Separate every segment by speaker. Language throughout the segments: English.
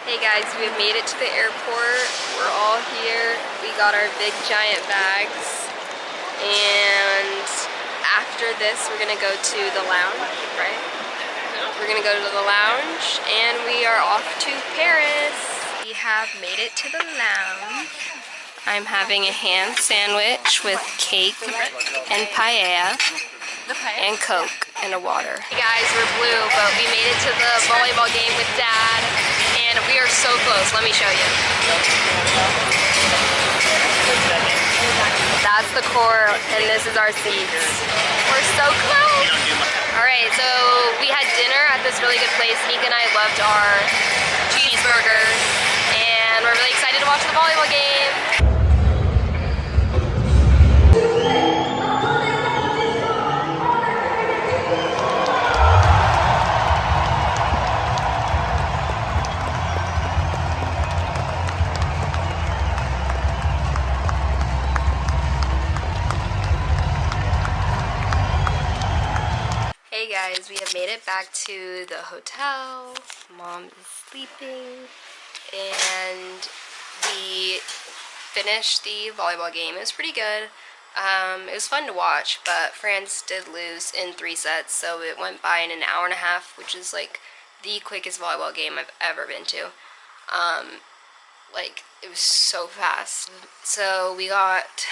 Speaker 1: Hey guys, we have made it to the airport. We're all here. We got our big giant bags. And after this, we're gonna go to the lounge, right? We're gonna go to the lounge and we are off to Paris. We have made it to the lounge. I'm having a ham sandwich with cake and paella and Coke and a water. Hey guys, we're blue, but we made it to the volleyball game with Dad, and we are so close. Let me show you. That's the court, and this is our seats. We're so close. All right, so we had dinner at this really good place. Nika and I loved our cheeseburgers, and we're really excited to watch the volleyball game. Hey guys, we have made it back to the hotel. Mom is sleeping, and we finished the volleyball game. It was pretty good. It was fun to watch, but France did lose in 3 sets, so it went by in an hour and a half, which is like the quickest volleyball game I've ever been to. Like, it was so fast. So we got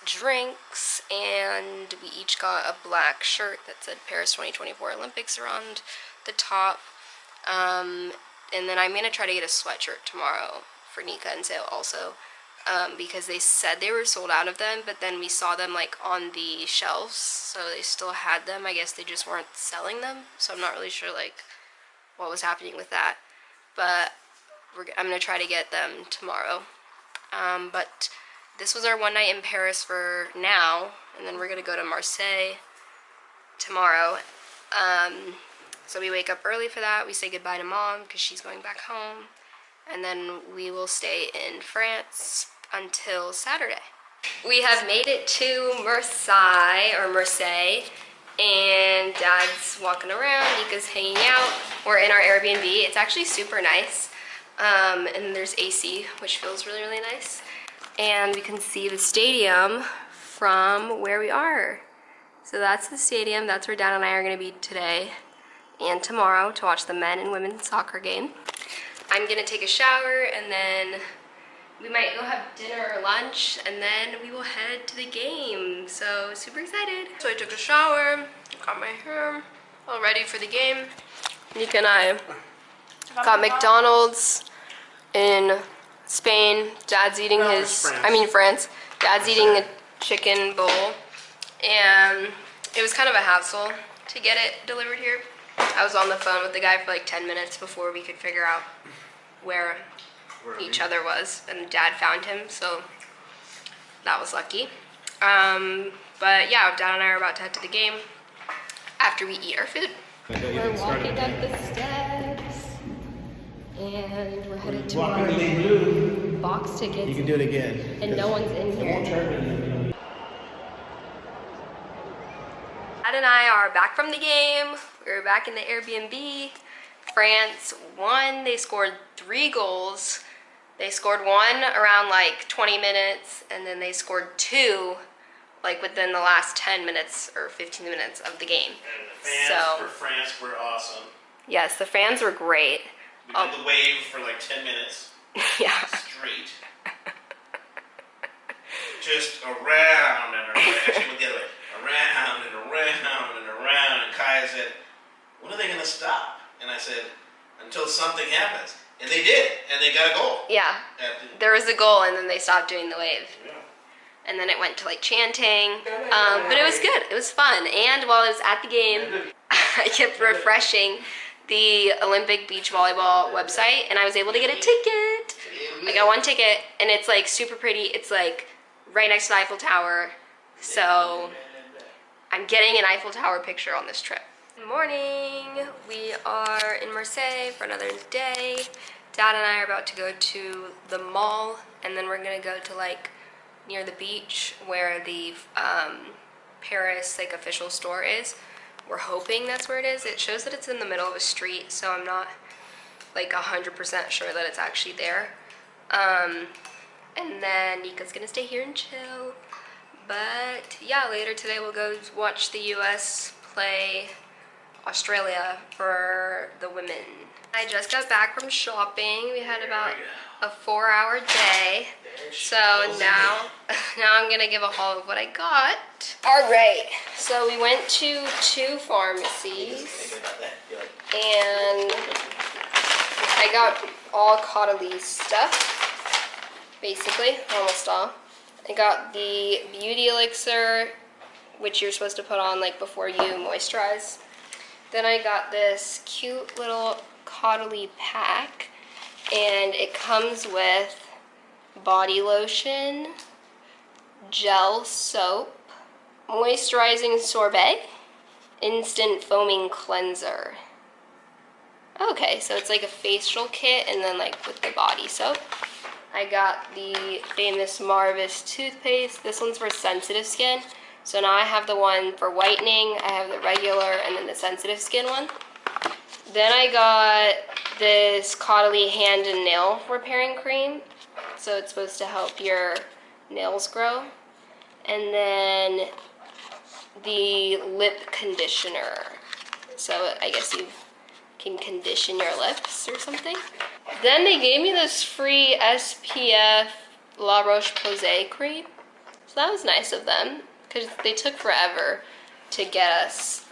Speaker 1: drinks, and we each got a black shirt that said Paris 2024 Olympics around the top. And then I'm gonna try to get a sweatshirt tomorrow for Nika and Sale also, because they said they were sold out of them, but then we saw them like on the shelves, so they still had them. I guess they just weren't selling them, so I'm not really sure like what was happening with that, but I'm gonna try to get them tomorrow. But this was our one night in Paris for now, and then we're gonna go to Marseille tomorrow. So we wake up early for that. We say goodbye to Mom because she's going back home, and then we will stay in France until Saturday. We have made it to Marseille, and Dad's walking around, Nika's hanging out. We're in our Airbnb. It's actually super nice, and there's AC, which feels really, really nice. And we can see the stadium from where we are. So that's the stadium. That's where Dad and I are gonna be today and tomorrow to watch the men and women's soccer game. I'm gonna take a shower, and then we might go have dinner or lunch, and then we will head to the game. So super excited. So I took a shower, got my hair all ready for the game. Nika and I got McDonald's in Spain. Dad's eating France. Dad's eating a chicken bowl, and it was kind of a hassle to get it delivered here. I was on the phone with the guy for like 10 minutes before we could figure out where each other was, and Dad found him, so that was lucky. But yeah, Dad and I are about to head to the game after we eat our food. We're walking up the steps, and we're headed to our box tickets.
Speaker 2: You can do it again.
Speaker 1: And no one's in here. Dad and I are back from the game. We're back in the Airbnb. France won. They scored 3 goals. They scored 1 around like 20 minutes, and then they scored 2 like within the last 10 minutes or 15 minutes of the game.
Speaker 3: And the fans for France were awesome.
Speaker 1: Yes, the fans were great.
Speaker 3: We did the wave for like 10 minutes.
Speaker 1: Yeah.
Speaker 3: Straight. Just around and around. Actually, went the other way. Around and around and around. And Kaya said, when are they going to stop? And I said, until something happens. And they did. And they got a goal.
Speaker 1: Yeah. There was a goal, and then they stopped doing the wave. Yeah. And then it went to like chanting. But it was good. It was fun. And while I was at the game, I kept refreshing the Olympic beach volleyball website, and I was able to get a ticket. I got 1 ticket, and it's like super pretty. It's like right next to the Eiffel Tower. So I'm getting an Eiffel Tower picture on this trip. Good morning. We are in Marseille for another day. Dad and I are about to go to the mall, and then we're gonna go to like near the beach where the Paris like official store is. We're hoping that's where it is. It shows that it's in the middle of a street, so I'm not like 100% sure that it's actually there. And then Nika's gonna stay here and chill. But yeah, later today we'll go watch the US play Australia for the women. I just got back from shopping. We had about a 4-hour day. So now I'm gonna give a haul of what I got. All right, so we went to 2 pharmacies and I got all Caudalie stuff, basically, almost all. I got the Beauty Elixir, which you're supposed to put on like before you moisturize. Then I got this cute little Caudalie pack, and it comes with body lotion, gel soap, moisturizing sorbet, instant foaming cleanser. Okay, so it's like a facial kit and then like with the body soap. I got the famous Marvis toothpaste. This one's for sensitive skin. So now I have the one for whitening, I have the regular, and then the sensitive skin one. Then I got this Caudalie hand and nail repairing cream. So it's supposed to help your nails grow. And then the lip conditioner. So I guess you can condition your lips or something. Then they gave me this free SPF La Roche-Posay cream. So that was nice of them, because they took forever to get us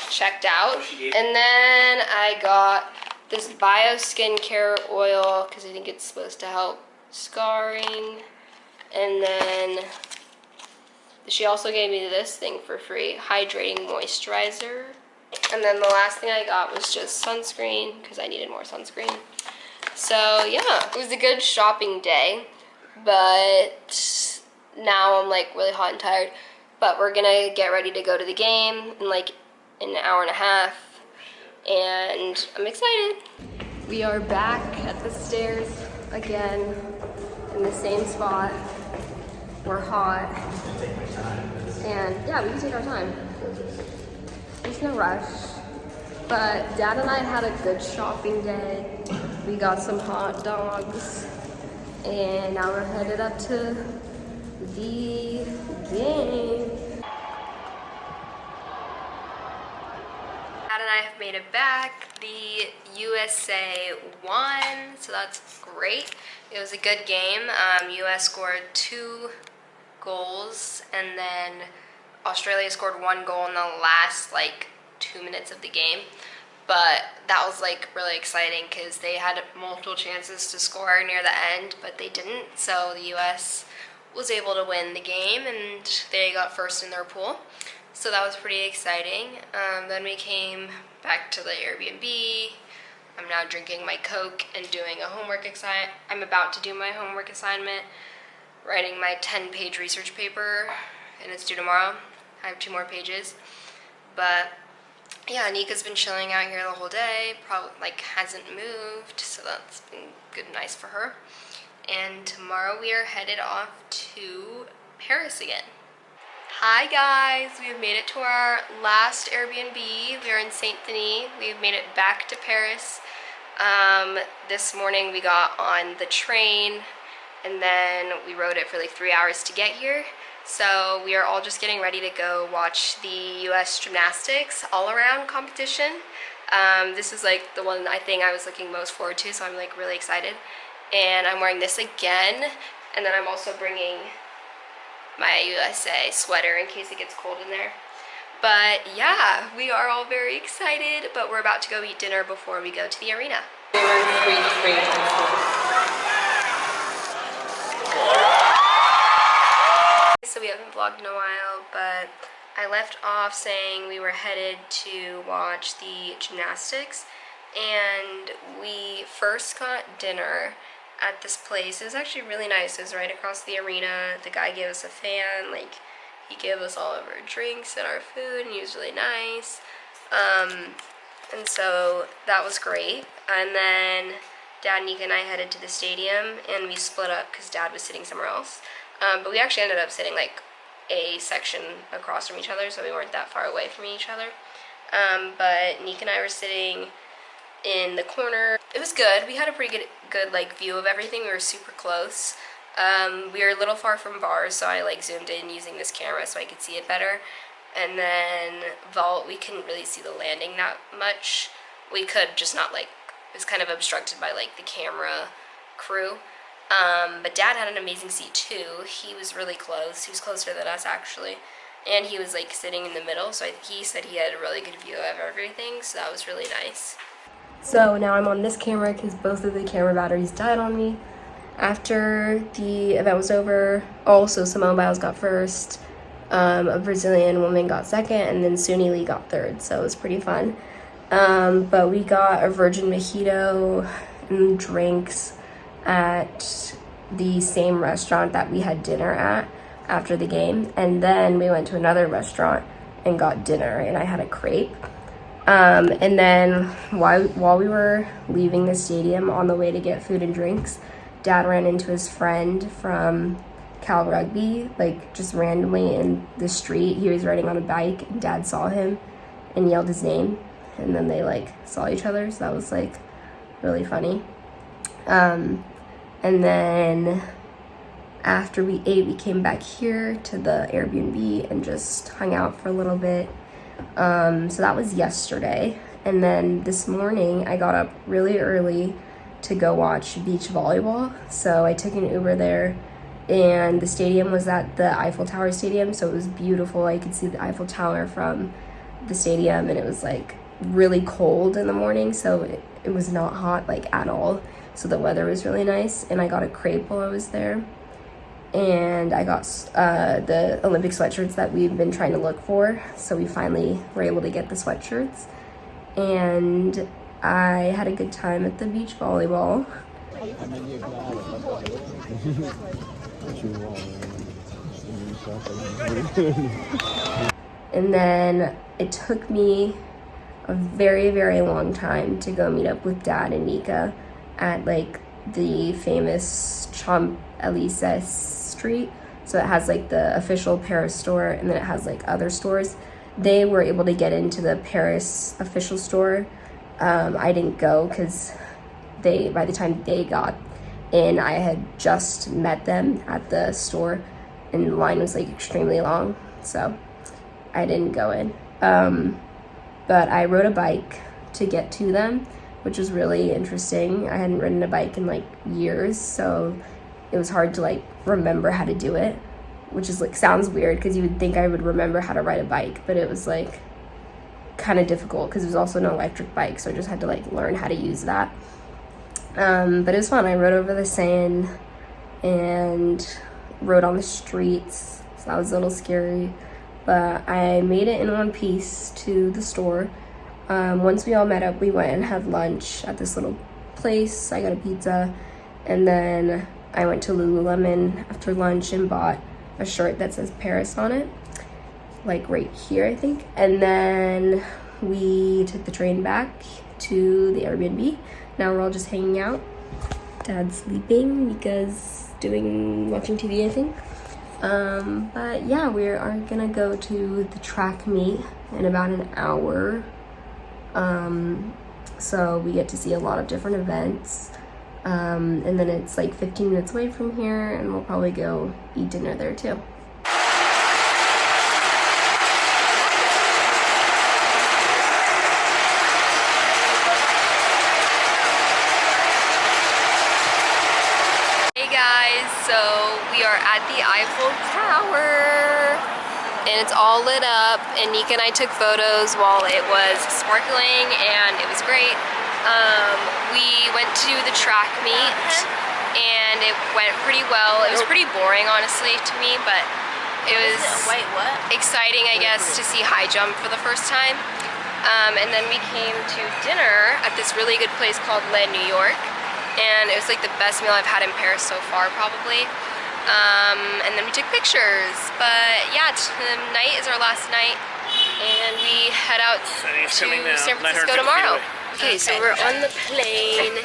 Speaker 1: checked out. And then I got this Bio Skincare oil, because I think it's supposed to help scarring. And then she also gave me this thing for free, hydrating moisturizer. And then the last thing I got was just sunscreen, because I needed more sunscreen. So yeah, it was a good shopping day, but now I'm like really hot and tired. But we're gonna get ready to go to the game in like an hour and a half, and I'm excited. We are back at the stairs again, in the same spot. We're hot, and yeah, we can take our time. There's no rush, but Dad and I had a good shopping day. We got some hot dogs, and now we're headed up to the game. Dad and I have made it back. The USA won, so that's great. It was a good game. US scored 2 goals, and then Australia scored 1 goal in the last like 2 minutes of the game. But that was like really exciting because they had multiple chances to score near the end, but they didn't. So the US was able to win the game, and they got first in their pool. So that was pretty exciting. Then we came back to the Airbnb. I'm now drinking my Coke and doing a homework assignment. I'm about to do my homework assignment, writing my 10-page research paper, and it's due tomorrow. I have 2 more pages. But yeah, Nika's been chilling out here the whole day, probably like hasn't moved, so that's been good and nice for her. And tomorrow we are headed off to Paris again. Hi guys, we have made it to our last Airbnb. We are in Saint Denis. We've made it back to Paris. This morning we got on the train, and then we rode it for like 3 hours to get here. So we are all just getting ready to go watch the US gymnastics all-around competition. This is like the one thing I was looking most forward to, so I'm like really excited. And I'm wearing this again, and then I'm also bringing my USA sweater in case it gets cold in there. But yeah, we are all very excited, but we're about to go eat dinner before we go to the arena. So we haven't vlogged in a while, but I left off saying we were headed to watch the gymnastics, and we first got dinner at this place. It was actually really nice. It was right across the arena. The guy gave us a fan, like he gave us all of our drinks and our food, and he was really nice. And so that was great. And then Dad, Nika, and I headed to the stadium, and we split up because Dad was sitting somewhere else. But we actually ended up sitting like a section across from each other, so we weren't that far away from each other. But Nika and I were sitting in the corner. It was good. We had a pretty good like view of everything. We were super close. We were a little far from bars, so I like zoomed in using this camera so I could see it better. And then vault, we couldn't really see the landing that much. We could, just not like, it was kind of obstructed by like the camera crew. But Dad had an amazing seat too. He was really close. He was closer than us actually. And he was like sitting in the middle, so he said he had a really good view of everything, so that was really nice. So now I'm on this camera because both of the camera batteries died on me. After the event was over, also Simone Biles got first, a Brazilian woman got second, and then Suni Lee got third, so it was pretty fun. But we got a virgin mojito and drinks at the same restaurant that we had dinner at after the game, and then we went to another restaurant and got dinner, and I had a crepe. And then while we were leaving the stadium on the way to get food and drinks, Dad ran into his friend from Cal Rugby, like just randomly in the street. He was riding on a bike, and Dad saw him and yelled his name, and then they like saw each other, so that was like really funny. And then after we ate, we came back here to the Airbnb and just hung out for a little bit. So that was yesterday. And then this morning I got up really early to go watch beach volleyball. So I took an Uber there, and the stadium was at the Eiffel Tower Stadium, so it was beautiful. I could see the Eiffel Tower from the stadium, and it was like really cold in the morning, so it was not hot like at all. So the weather was really nice, and I got a crepe while I was there. And I got the Olympic sweatshirts that we've been trying to look for, so we finally were able to get the sweatshirts. And I had a good time at the beach volleyball. And then it took me a very, very long time to go meet up with Dad and Nika at like the famous Champs-Élysées street. So it has like the official Paris store, and then it has like other stores. They were able to get into the Paris official store. I didn't go because by the time they got in, I had just met them at the store, and the line was like extremely long, so I didn't go in. But I rode a bike to get to them, which was really interesting. I hadn't ridden a bike in like years, so it was hard to like remember how to do it, which is like sounds weird because you would think I would remember how to ride a bike, but it was like kind of difficult because it was also an electric bike, so I just had to like learn how to use that. But it was fun. I rode over the Seine and rode on the streets, so that was a little scary, but I made it in one piece to the store. Once we all met up, we went and had lunch at this little place. I got a pizza, and then I went to Lululemon after lunch and bought a shirt that says Paris on it, like right here, I think. And then we took the train back to the Airbnb. Now we're all just hanging out. Dad's sleeping because watching TV, I think. But yeah, we are gonna go to the track meet in about an hour. So we get to see a lot of different events. And then it's like 15 minutes away from here, and we'll probably go eat dinner there too. Hey guys, so we are at the Eiffel Tower, and it's all lit up, and Nika and I took photos while it was sparkling, and it was great. We went to the track meet, and it went pretty well. It was pretty boring, honestly, to me, but it was exciting, I guess, to see high jump for the first time. And then we came to dinner at this really good place called Le New York, and it was like the best meal I've had in Paris so far, probably. And then we took pictures, but yeah, tonight is our last night, and we head out to San Francisco tomorrow. Okay, so we're on the plane,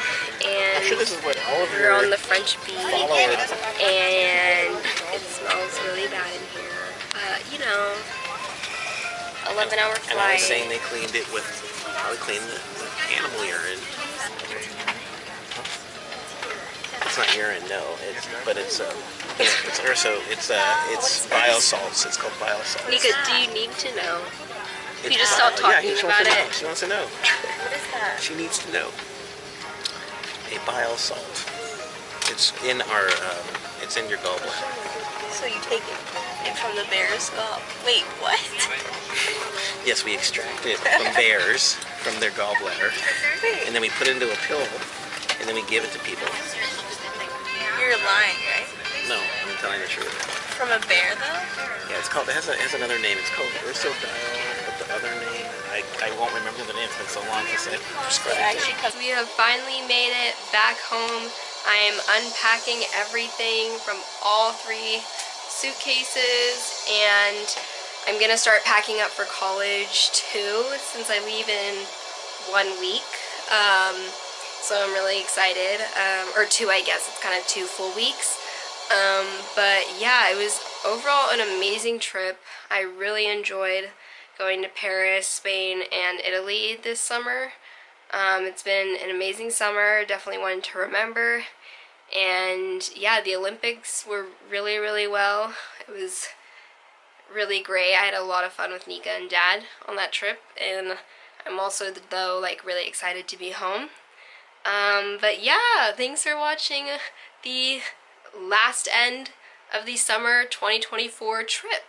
Speaker 1: and we're on the French beach, and it smells really bad in here, but you know, 11-hour flight.
Speaker 3: And I was saying they cleaned it with, probably cleaned the animal urine.
Speaker 2: It's not urine, no. But it's urso. It's bile salts. It's called bile salts.
Speaker 1: Nika, do you need to know?
Speaker 2: It's
Speaker 1: You just
Speaker 2: bile-
Speaker 1: stop talking
Speaker 2: she
Speaker 1: about
Speaker 2: wants to know.
Speaker 1: it.
Speaker 2: She wants to know.
Speaker 1: What is that?
Speaker 2: She needs to know. A bile salt. It's in our. It's in your gallbladder.
Speaker 1: So you take it from the bear's gall. Wait, what?
Speaker 2: Yes, we extract it from bears from their gallbladder, and then we put it into a pill, and then we give it to people.
Speaker 1: You're lying, right?
Speaker 2: No, I'm telling the truth.
Speaker 1: From a bear, though?
Speaker 2: Yeah, it's called. It has another name. It's called ursodiol, but the other name I won't remember the name. It's been so long since I prescribed it.
Speaker 1: We have finally made it back home. I'm unpacking everything from all 3 suitcases, and I'm gonna start packing up for college too, since I leave in 1 week. So I'm really excited, or 2, I guess. It's kind of 2 full weeks. But yeah, it was overall an amazing trip. I really enjoyed going to Paris, Spain, and Italy this summer. It's been an amazing summer, definitely one to remember. And yeah, the Olympics were really, really well. It was really great. I had a lot of fun with Nika and Dad on that trip, and I'm also, though, like, really excited to be home. But yeah, thanks for watching the last end of the summer 2024 trip.